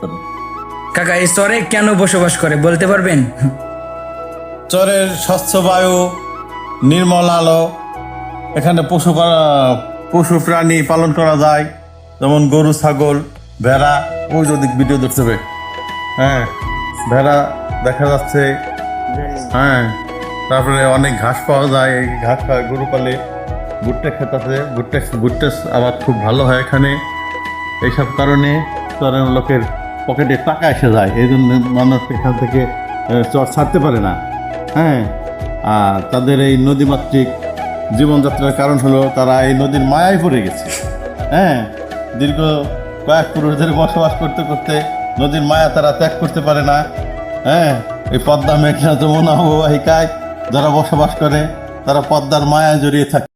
করে। কাকা এই চরে কেন বসবাস করে বলতে পারবেন? চরের স্বচ্ছ বায়ু, নির্মল আলো, এখানে পশু প্রাণী পালন করা যায়, যেমন গরু, ছাগল, ভেড়া। ওই যদি ভিডিও ধরতে হবে, হ্যাঁ, ভেড়া দেখা যাচ্ছে। হ্যাঁ, তারপরে অনেক ঘাস পাওয়া যায়, এই ঘাস খায় গরু পালে। ভুট্টা ক্ষেত আছে, ভুট্টা আবাদ খুব ভালো হয় এখানে। এইসব কারণে চরের লোকের পকেটে টাকা এসে যায়, এই জন্য মানুষ এখান থেকে চর ছাড়তে পারে না। হ্যাঁ, আর তাদের এই নদীমাতৃক জীবনযাত্রার কারণ হলো তারা এই নদীর মায়ায় পড়ে গেছে। হ্যাঁ, দীর্ঘ কয়েক পুরুষ ধরে বসবাস করতে করতে নদীর মায়া তারা ত্যাগ করতে পারে না। হ্যাঁ, এই পদ্মা মেঘনা যমুনা অববাহিকায় যারা বসবাস করে তারা পদ্মার মায়ায় জড়িয়ে থাকে।